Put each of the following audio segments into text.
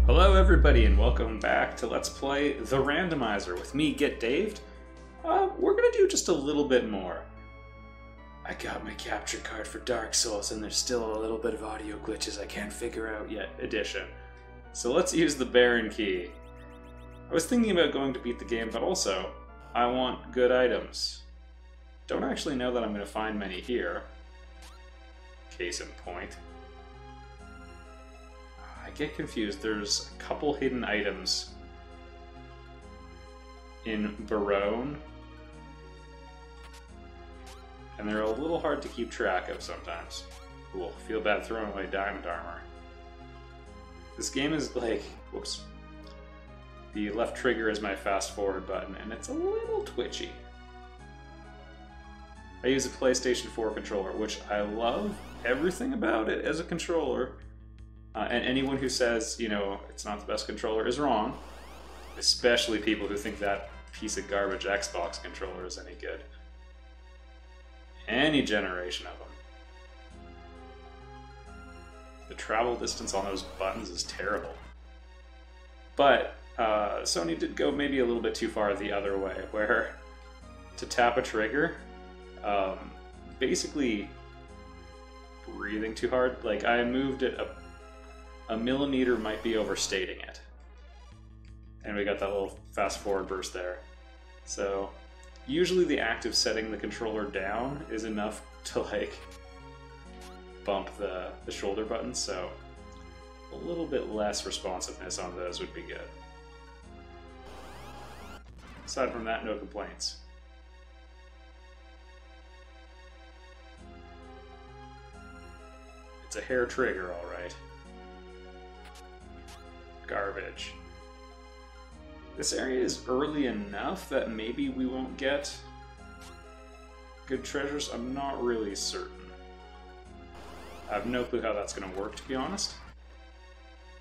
Hello everybody and welcome back to Let's Play the Randomizer with me, Get Daved. We're gonna do just a little bit more. I got my capture card for Dark Souls and there's still a little bit of audio glitches I can't figure out yet edition. So let's use the Baron key. I was thinking about going to beat the game, but also, I want good items. Don't actually know that I'm gonna find many here. Case in point. I get confused. There's a couple hidden items in Barone, and they're a little hard to keep track of sometimes. Cool. Feel bad throwing away diamond armor. This game is like, whoops. The left trigger is my fast forward button, and it's a little twitchy. I use a PlayStation 4 controller, which I love everything about it as a controller. And anyone who says, you know, it's not the best controller is wrong. Especially people who think that piece of garbage Xbox controller is any good. Any generation of them. The travel distance on those buttons is terrible. But Sony did go maybe a little bit too far the other way, where to tap a trigger, basically breathing too hard. Like, I moved it a millimeter might be overstating it. And we got that little fast forward burst there. So usually the act of setting the controller down is enough to like bump the shoulder buttons, so a little bit less responsiveness on those would be good. Aside from that, no complaints. It's a hair trigger, alright. Garbage. This area is early enough that maybe we won't get good treasures. I'm not really certain. I have no clue how that's going to work, to be honest.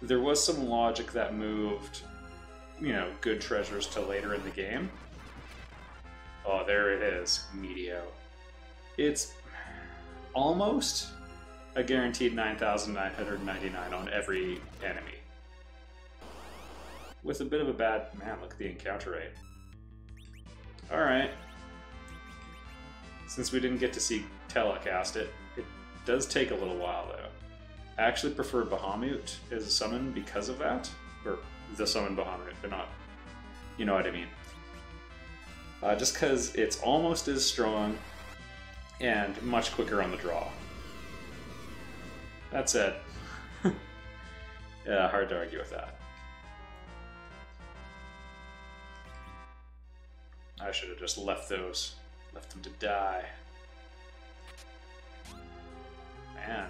There was some logic that moved, you know, good treasures to later in the game. Oh, there it is. Medio. It's almost a guaranteed 9,999 on every enemy. With a bit of a bad... Man, look at the encounter rate. Alright. Since we didn't get to see telecast it, it does take a little while, though. I actually prefer Bahamut as a summon because of that. Or the summon Bahamut, but not... You know what I mean. Just because it's almost as strong and much quicker on the draw. That said, yeah, hard to argue with that. I should have just left them to die. Man.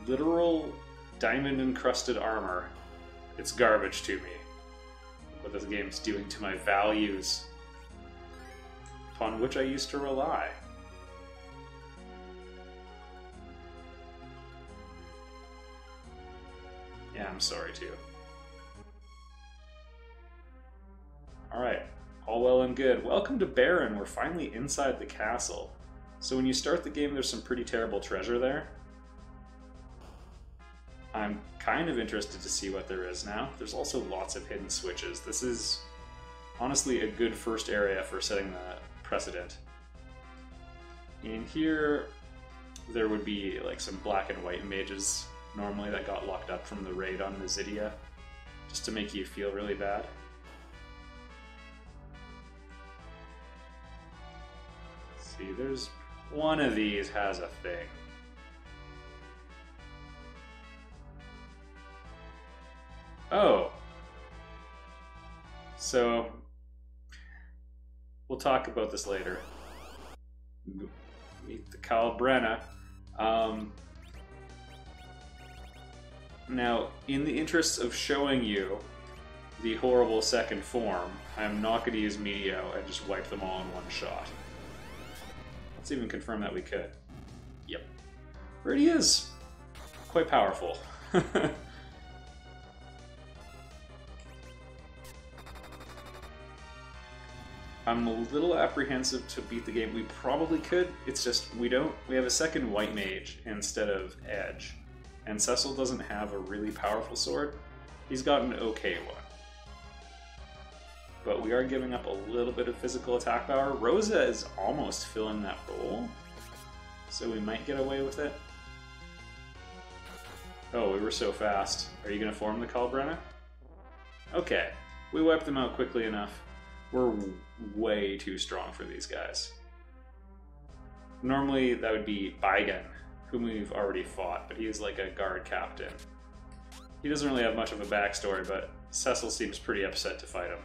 Literal diamond-encrusted armor. It's garbage to me. What this game's doing to my values, upon which I used to rely. Yeah, I'm sorry too. Alright. All well and good. Welcome to Baron. We're finally inside the castle. So when you start the game, there's some pretty terrible treasure there. I'm kind of interested to see what there is now. There's also lots of hidden switches. This is honestly a good first area for setting the precedent. In here, there would be like some black and white mages normally that got locked up from the raid on Mizidia, just to make you feel really bad. See, there's one of these has a thing. Oh. So, we'll talk about this later. Meet the Kalbrena. Now, in the interests of showing you the horrible second form, I'm not going to use Medio and just wipe them all in one shot. Let's even confirm that we could. Yep. There he is. Quite powerful. I'm a little apprehensive to beat the game. We probably could. It's just we have a second white mage instead of Edge. And Cecil doesn't have a really powerful sword. He's got an okay one. But we are giving up a little bit of physical attack power. Rosa is almost filling that role, so we might get away with it. Oh, we were so fast. Are you going to form the Kalbrunna? Okay, we wiped them out quickly enough. We're way too strong for these guys. Normally that would be Baigen, whom we've already fought, but he's like a guard captain. He doesn't really have much of a backstory, but Cecil seems pretty upset to fight him.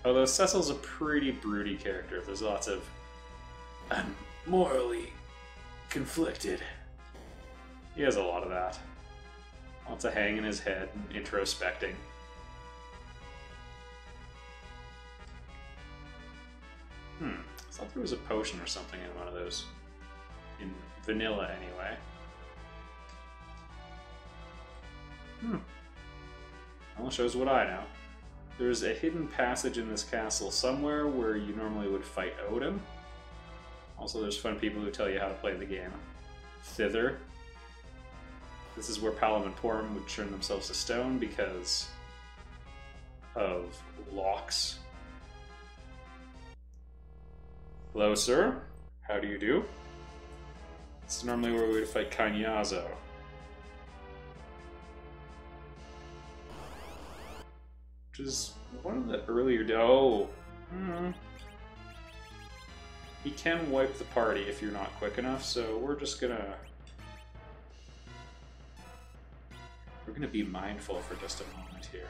Although Cecil's a pretty broody character, there's lots of "I'm morally conflicted." He has a lot of that. Lots of hanging his head and introspecting. I thought there was a potion or something in one of those. In vanilla, anyway. Well, shows what I know. There's a hidden passage in this castle somewhere where you normally would fight Odin. Also, there's fun people who tell you how to play the game. Thither. This is where Palom and Porum would turn themselves to stone because of locks. Hello, sir. How do you do? This is normally where we would fight Kanyazo. Which is one of the earlier... Oh! He can wipe the party if you're not quick enough, so we're just gonna... We're gonna be mindful for just a moment here.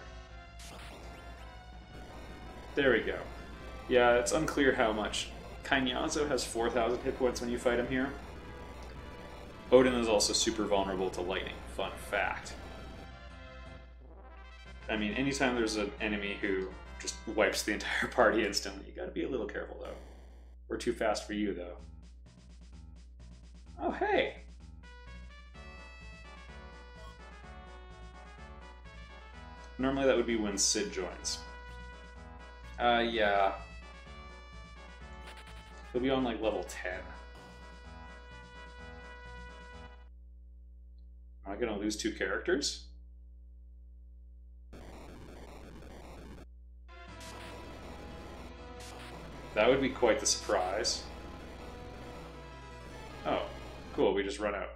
There we go. Yeah, it's unclear how much. Kanyazo has 4,000 hit points when you fight him here. Odin is also super vulnerable to lightning. Fun fact. I mean, anytime there's an enemy who just wipes the entire party instantly, you gotta be a little careful, though. We're too fast for you, though. Oh, hey! Normally that would be when Sid joins. Yeah. He'll be on, like, level 10. Am I gonna lose 2 characters? That would be quite the surprise. Oh, cool, we just run out.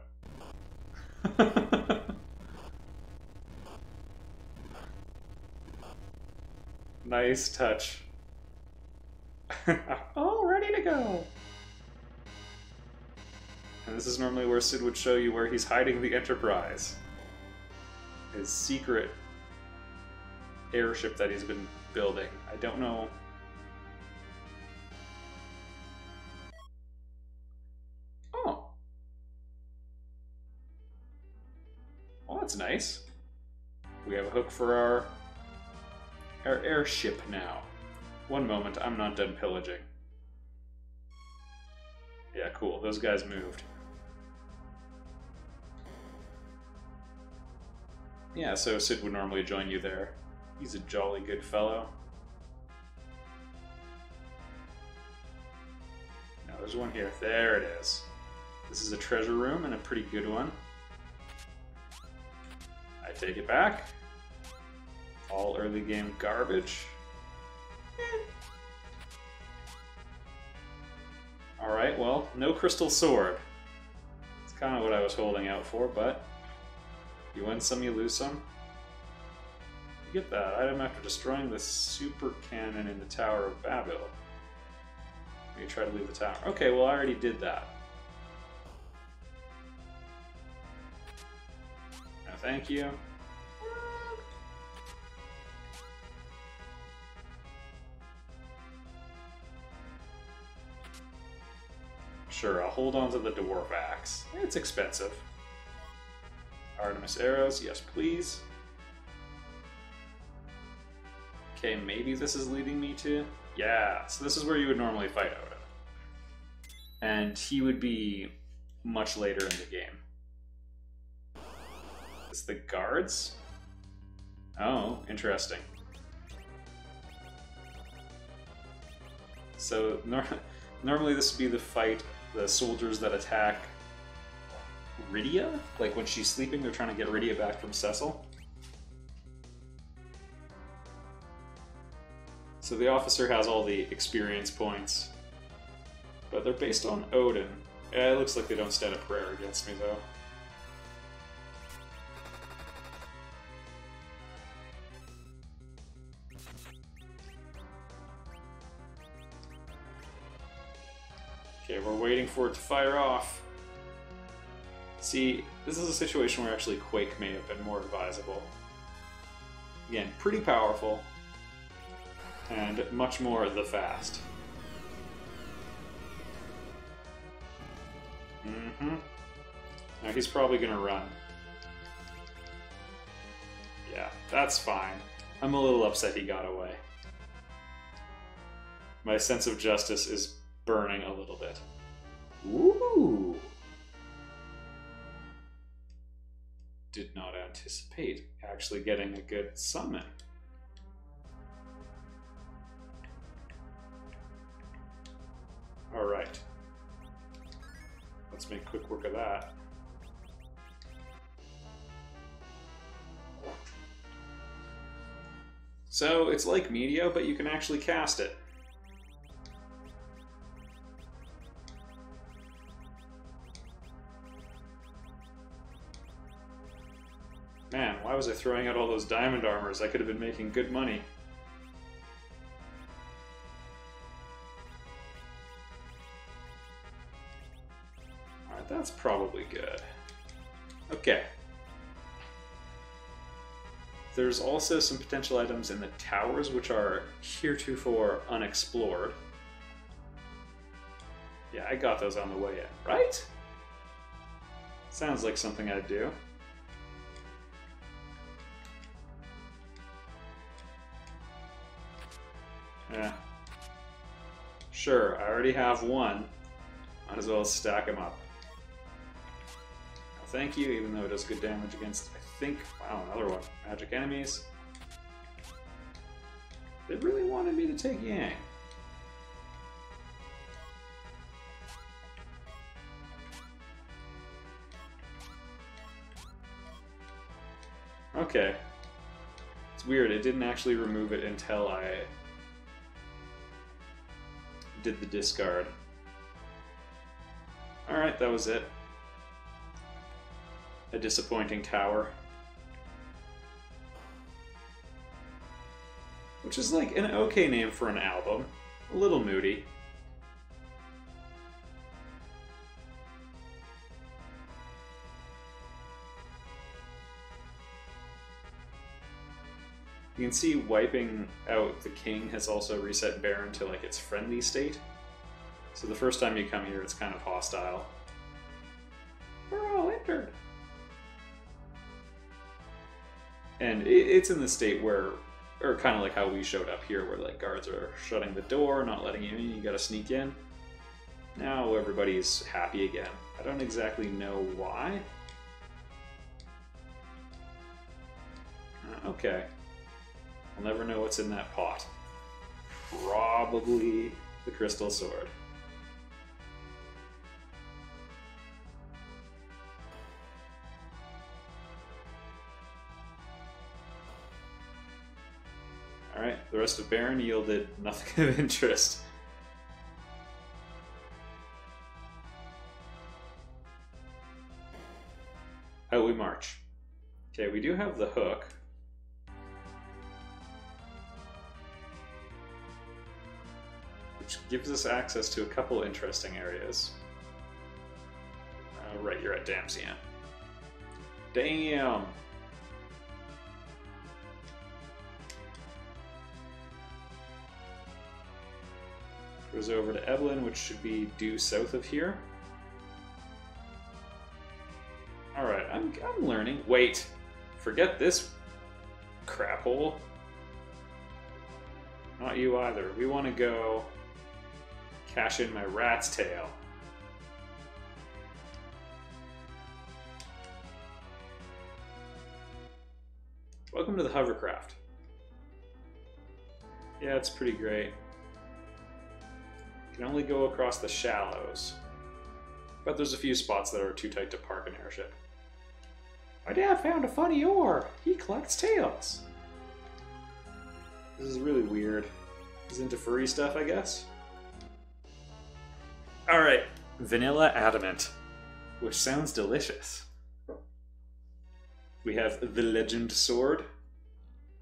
Nice touch. Oh, ready to go! And this is normally where Sid would show you where he's hiding the Enterprise. His secret airship that he's been building. I don't know... Oh! Well, that's nice. We have a hook for our airship now. One moment, I'm not done pillaging. Yeah, cool. Those guys moved. Yeah, so Sid would normally join you there. He's a jolly good fellow. Now there's one here. There it is. This is a treasure room and a pretty good one. I take it back. All early game garbage. Alright, well, no crystal sword. It's kind of what I was holding out for, but you win some, you lose some. You get that item after destroying the super cannon in the Tower of Babel. You try to leave the tower. Okay, well, I already did that. No, thank you. Sure, I'll hold on to the dwarf axe. It's expensive. Artemis arrows, yes please. Okay, maybe this is leading me to... Yeah, so this is where you would normally fight Odin. And he would be much later in the game. It's the guards? Oh, interesting. So, normally this would be the fight, the soldiers that attack Rydia? Like when she's sleeping, they're trying to get Rydia back from Cecil. So the officer has all the experience points, but they're based on Odin. Yeah, it looks like they don't stand a prayer against me, though. Okay, we're waiting for it to fire off. See, this is a situation where actually Quake may have been more advisable. Again, pretty powerful, and much more the fast. Now he's probably gonna run. Yeah, that's fine. I'm a little upset he got away. My sense of justice is burning a little bit. Ooh! Did not anticipate actually getting a good summon. Alright. Let's make quick work of that. So, it's like Meteor, but you can actually cast it. Man, why was I throwing out all those diamond armors? I could have been making good money. Alright, that's probably good. Okay. There's also some potential items in the towers which are heretofore unexplored. Yeah, I got those on the way in, right? Sounds like something I'd do. Yeah. Sure, I already have one. Might as well stack them up. Thank you, even though it does good damage against, I think, wow, another one. Magic enemies. They really wanted me to take Yang. Okay. It's weird, it didn't actually remove it until I did the discard. Alright, that was it. A disappointing tower. Which is like an okay name for an album. A little moody. You can see wiping out the king has also reset Baron to like its friendly state. So the first time you come here, it's kind of hostile. We're all entered. And it's in the state where, or kind of like how we showed up here, where like guards are shutting the door, not letting you in, you gotta sneak in. Now everybody's happy again. I don't exactly know why. Okay. I'll never know what's in that pot. Probably the crystal sword. Alright, the rest of Baron yielded nothing of interest. Out we march. Okay, we do have the hook. Which gives us access to a couple interesting areas. Right, you're at Damsian. Damn! Goes over to Evelyn, which should be due south of here. Alright, I'm learning. Wait! Forget this crap hole. Not you either. We want to go cash in my rat's tail. Welcome to the hovercraft. Yeah, it's pretty great. Can only go across the shallows. But there's a few spots that are too tight to park an airship. My dad found a funny ore. He collects tails. This is really weird. He's into furry stuff, I guess. Alright, vanilla adamant, which sounds delicious. We have the legend sword,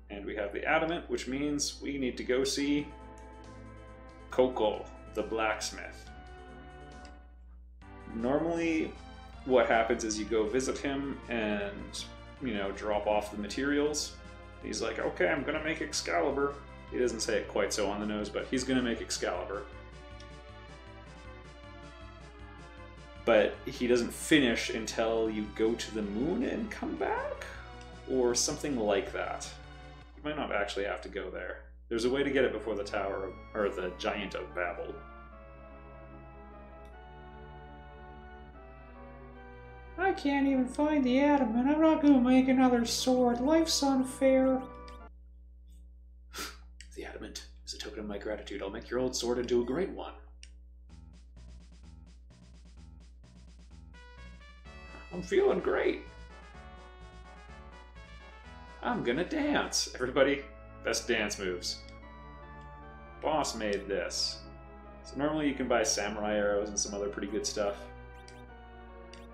and we have the adamant, which means we need to go see Coco, the blacksmith. Normally, what happens is you go visit him and, you know, drop off the materials. He's like, okay, I'm gonna make Excalibur. He doesn't say it quite so on the nose, but he's gonna make Excalibur. But he doesn't finish until you go to the moon and come back? Or something like that. You might not actually have to go there. There's a way to get it before the Tower of, or the Giant of Babel. I can't even find the adamant. I'm not gonna make another sword. Life's unfair. The adamant is a token of my gratitude. I'll make your old sword into a great one. I'm feeling great. I'm gonna dance. Everybody, best dance moves. Boss made this. So normally you can buy samurai arrows and some other pretty good stuff.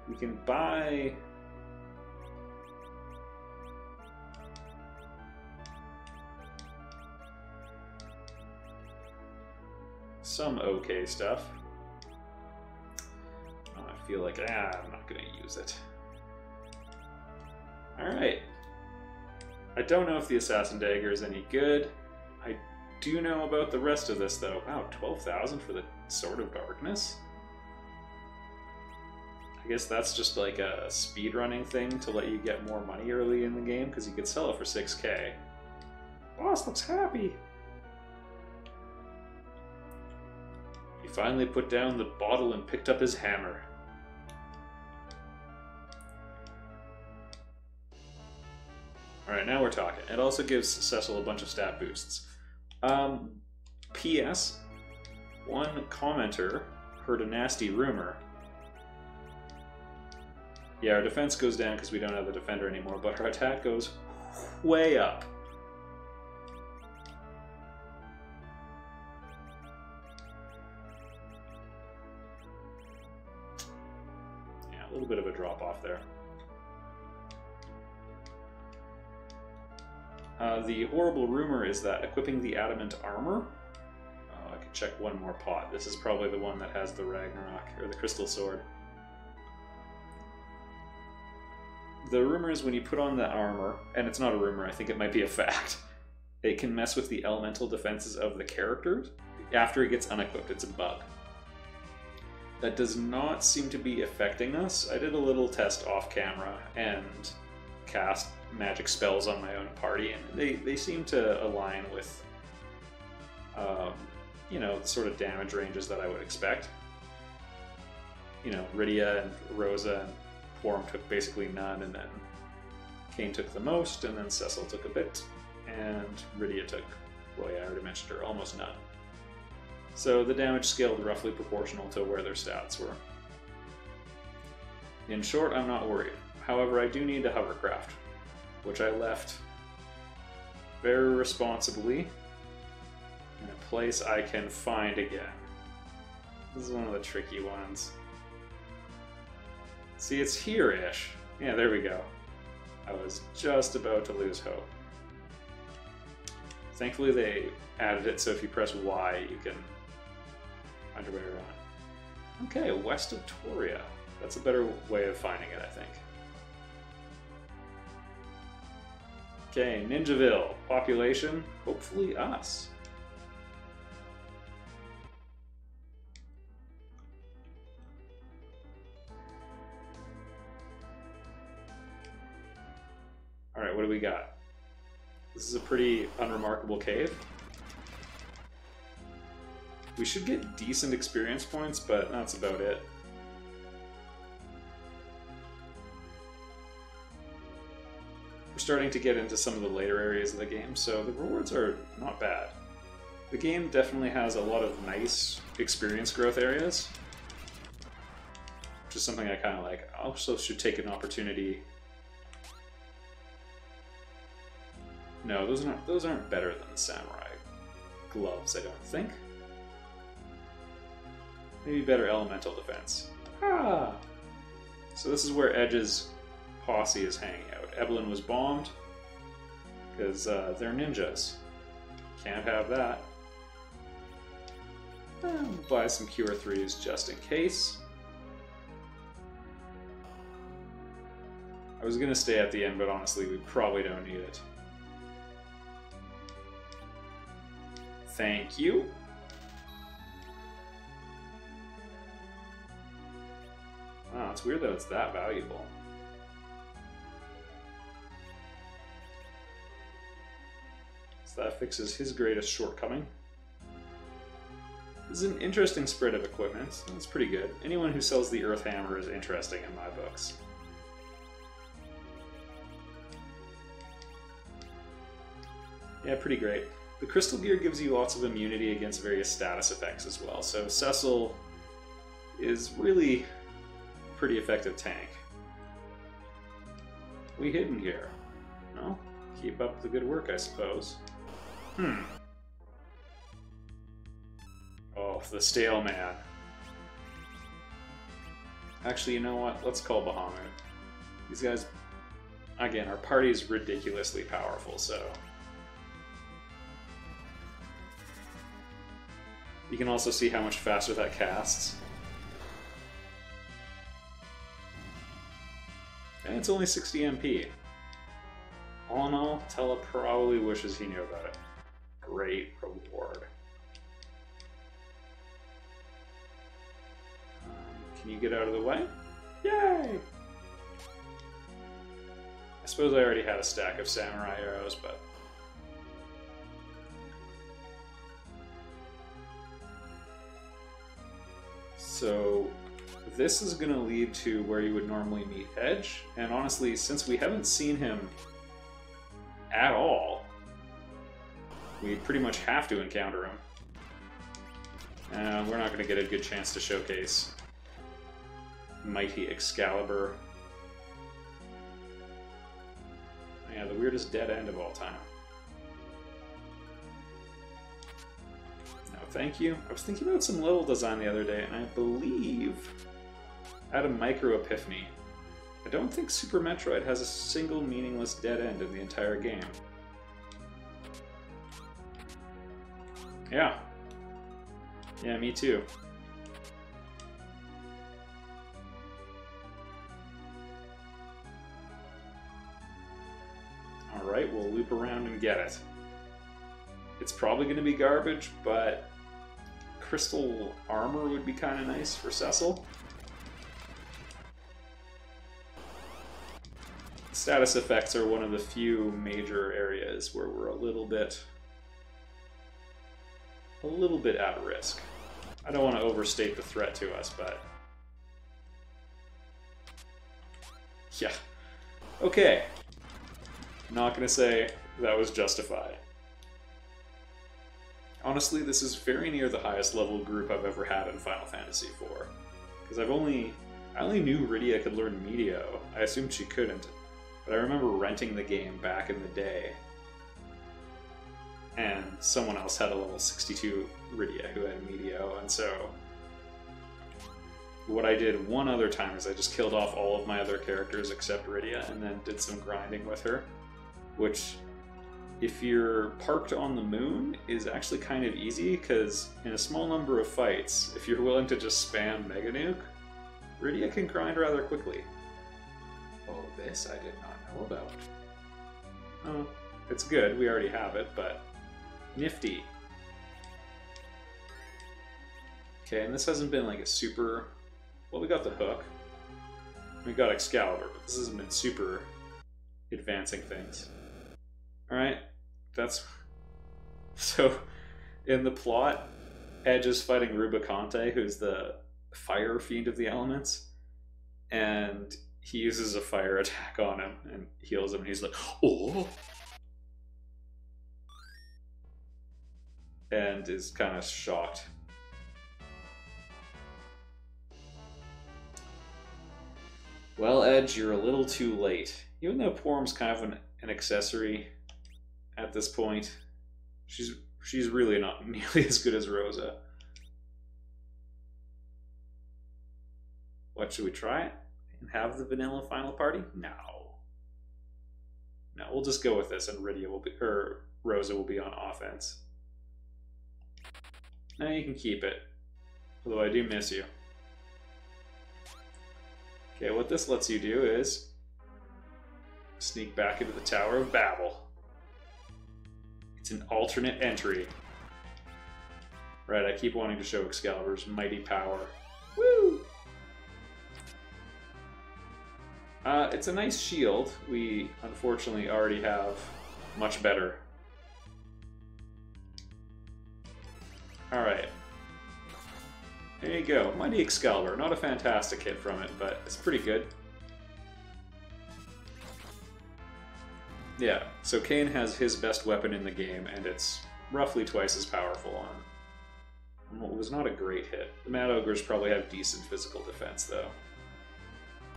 You can buy... some okay stuff. I feel like, I'm not going to use it. Alright. I don't know if the Assassin Dagger is any good. I do know about the rest of this, though. Wow, 12,000 for the Sword of Darkness? I guess that's just like a speedrunning thing to let you get more money early in the game, because you could sell it for 6k. Boss looks happy! He finally put down the bottle and picked up his hammer. Alright, now we're talking. It also gives Cecil a bunch of stat boosts. P.S. One commenter heard a nasty rumor. Yeah, our defense goes down because we don't have the defender anymore, but our attack goes way up. Yeah, a little bit of a drop off there. The horrible rumor is that equipping the adamant armor... I could check one more pot. This is probably the one that has the Ragnarok, or the crystal sword. The rumor is when you put on the armor, and it's not a rumor, I think it might be a fact, it can mess with the elemental defenses of the characters after it gets unequipped. It's a bug. That does not seem to be affecting us. I did a little test off camera and cast magic spells on my own party, and they seem to align with, you know, sort of damage ranges that I would expect. You know, Rydia and Rosa and Form took basically none, and then Kane took the most, and then Cecil took a bit, and Rydia took, well, yeah, I already mentioned her, almost none. So the damage scaled roughly proportional to where their stats were. In short, I'm not worried. However, I do need a hovercraft, which I left very responsibly in a place I can find again. This is one of the tricky ones. See, it's here-ish. Yeah, there we go. I was just about to lose hope. Thankfully they added it so if you press Y, you can find your way around. Okay, west of Toria. That's a better way of finding it, I think. Okay, Ninjaville. Population, hopefully us. Alright, what do we got? This is a pretty unremarkable cave. We should get decent experience points, but that's about it. We're starting to get into some of the later areas of the game, so the rewards are not bad. The game definitely has a lot of nice experience growth areas, which is something I kind of like. I also should take an opportunity. No, those aren't better than the Samurai. gloves, I don't think. Maybe better elemental defense. Ah! So this is where Edge's posse is hanging out. Evelyn was bombed because they're ninjas. Can't have that. Buy some Cure 3s just in case. I was going to stay at the end, but honestly, we probably don't need it. Thank you. Wow, it's weird that it's that valuable. So that fixes his greatest shortcoming. This is an interesting spread of equipment. That's pretty good. Anyone who sells the Earth Hammer is interesting in my books. Yeah, pretty great. The Crystal Gear gives you lots of immunity against various status effects as well, so Cecil is really a pretty effective tank. We hidden here? No? Keep up the good work, I suppose. Oh, the Stale Man. Actually, you know what? Let's call Bahamut. These guys, again, our party's ridiculously powerful, so... You can also see how much faster that casts. And it's only 60 MP. All in all, Tella probably wishes he knew about it. Great reward. Can you get out of the way? Yay! I suppose I already had a stack of samurai arrows, but... So this is going to lead to where you would normally meet Edge, and honestly, since we haven't seen him at all, we pretty much have to encounter him. We're not going to get a good chance to showcase Mighty Excalibur. Yeah, the weirdest dead end of all time. Thank you. I was thinking about some level design the other day, and I believe I had a micro epiphany. I don't think Super Metroid has a single meaningless dead end in the entire game. Yeah. Yeah, me too. Alright, we'll loop around and get it. It's probably going to be garbage, but crystal armor would be kind of nice for Cecil. Status effects are one of the few major areas where we're a little bit at risk. I don't want to overstate the threat to us, but yeah. Okay. Not going to say that was justified. Honestly, this is very near the highest level group I've ever had in Final Fantasy IV. Because I only knew Rydia could learn Medio. I assumed she couldn't. But I remember renting the game back in the day. And someone else had a level 62 Rydia who had Medio, and so... What I did one other time is I just killed off all of my other characters except Rydia, and then did some grinding with her. Which... if you're parked on the moon, is actually kind of easy, because in a small number of fights, if you're willing to just spam Mega Nuke, Rydia can grind rather quickly. Oh, this I did not know about. Oh, it's good, we already have it, but nifty. Okay, and this hasn't been like a super... Well, we got the hook. We got Excalibur, but this hasn't been super advancing things. Alright. That's... So, in the plot, Edge is fighting Rubicante, who's the fire fiend of the elements, and he uses a fire attack on him and heals him, and he's like, oh! And is kind of shocked. Well, Edge, you're a little too late. Even though Porum's kind of an accessory at this point, she's She's really not nearly as good as Rosa. What, should we try it? And have the vanilla final party? No. No, we'll just go with this and Rosa will be on offense. Now you can keep it. Although I do miss you. Okay, what this lets you do is sneak back into the Tower of Babel. It's an alternate entry. Right, I keep wanting to show Excalibur's mighty power. Woo! It's a nice shield. We unfortunately already have much better. Alright. There you go. Mighty Excalibur. Not a fantastic hit from it, but it's pretty good. Yeah, so Kain has his best weapon in the game, and it's roughly twice as powerful on what was not a great hit. The Mad Ogres probably have decent physical defense, though.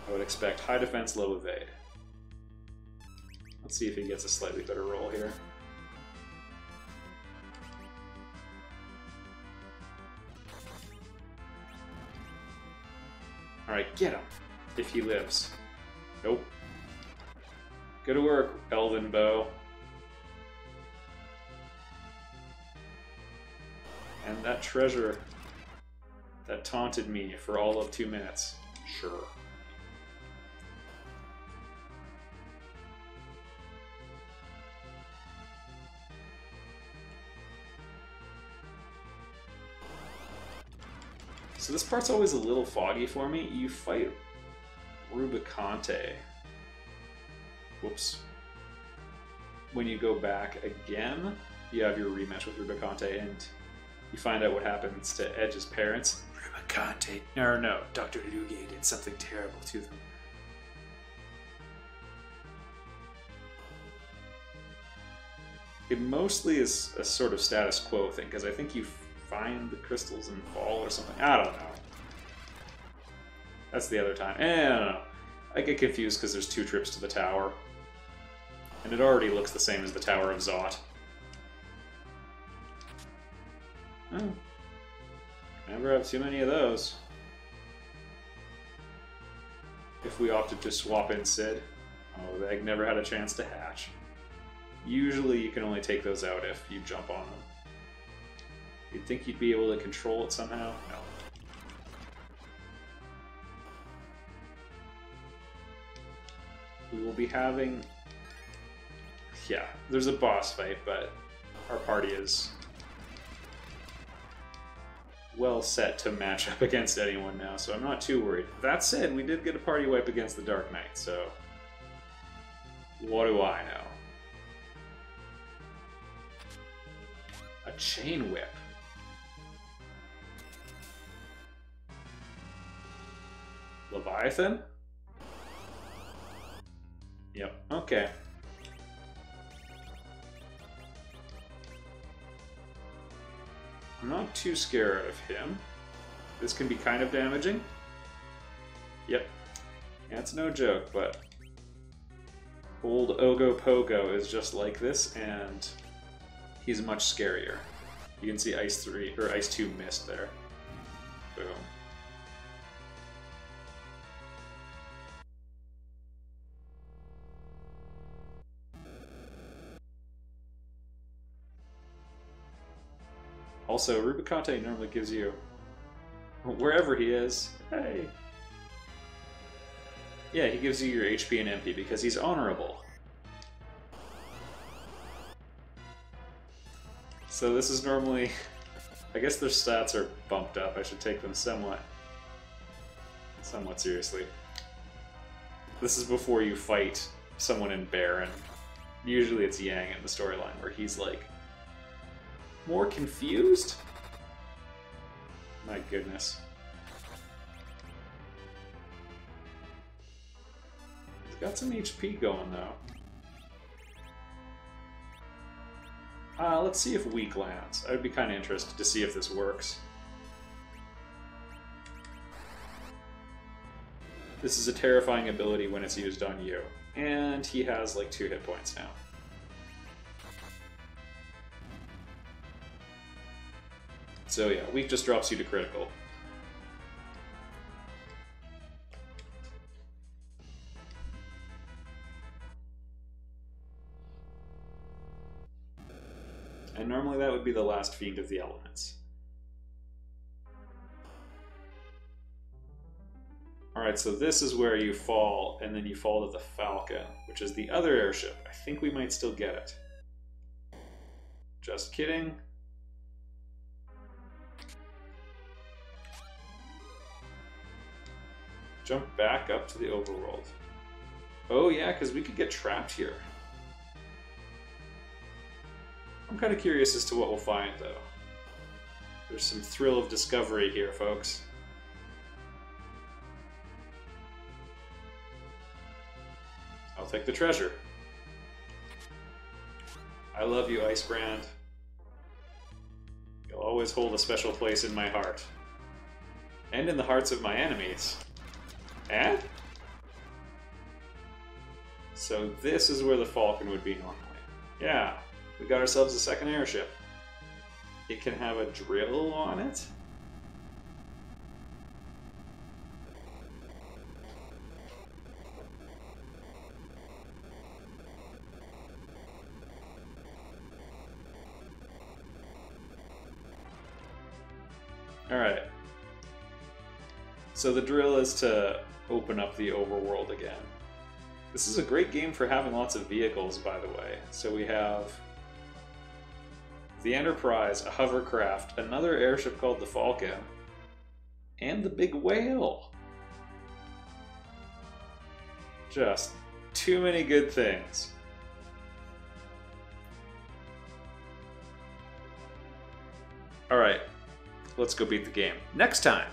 I would expect high defense, low evade. Let's see if he gets a slightly better roll here. Alright, get him, if he lives. Nope. Good work, Elven Bow. And that treasure that taunted me for all of 2 minutes. Sure. So this part's always a little foggy for me. You fight Rubicante. Whoops. When you go back again, you have your rematch with Rubicante, and you find out what happens to Edge's parents. Rubicante. No, Dr. Lugia did something terrible to them. It mostly is a sort of status quo thing, because I think you find the crystals and fall or something. I don't know. That's the other time. I don't know. I get confused because there's 2 trips to the tower. And it already looks the same as the Tower of Zot. Oh. Never have too many of those. If we opted to swap in Sid. Oh, the egg never had a chance to hatch. Usually you can only take those out if you jump on them. You'd think you'd be able to control it somehow? No. We will be having... Yeah, there's a boss fight, but our party is well set to match up against anyone now, so I'm not too worried. That said, we did get a party wipe against the Dark Knight, so what do I know? A Chain Whip. Leviathan? Yep, okay. I'm not too scared of him. This can be kind of damaging. Yep. Yeah, it's no joke, but old Ogo Pogo is just like this, and he's much scarier. You can see Ice 3 or Ice 2 mist there. Boom. Also, Rubicante normally gives you, wherever he is, hey. Yeah, he gives you your HP and MP because he's honorable. So this is normally, I guess their stats are bumped up. I should take them somewhat seriously. This is before you fight someone in Baron. Usually it's Yang in the storyline where he's like, more confused? My goodness. He's got some HP going though. Let's see if weak lands. I would be kind of interested to see if this works. This is a terrifying ability when it's used on you. And he has like 2 hit points now. So yeah, weak just drops you to critical. And normally that would be the last Fiend of the Elements. Alright, so this is where you fall, and then you fall to the Falcon, which is the other airship. I think we might still get it. Just kidding. Jump back up to the overworld. Oh yeah, because we could get trapped here. I'm kind of curious as to what we'll find, though. There's some thrill of discovery here, folks. I'll take the treasure. I love you, Icebrand. You'll always hold a special place in my heart. And in the hearts of my enemies. And? So this is where the Falcon would be normally. Yeah, we got ourselves a second airship. It can have a drill on it? Alright. So the drill is to open up the overworld again. This is a great game for having lots of vehicles, by the way. So we have the Enterprise, a hovercraft, another airship called the Falcon, and the Big Whale. Just too many good things. Alright. Let's go beat the game. Next time!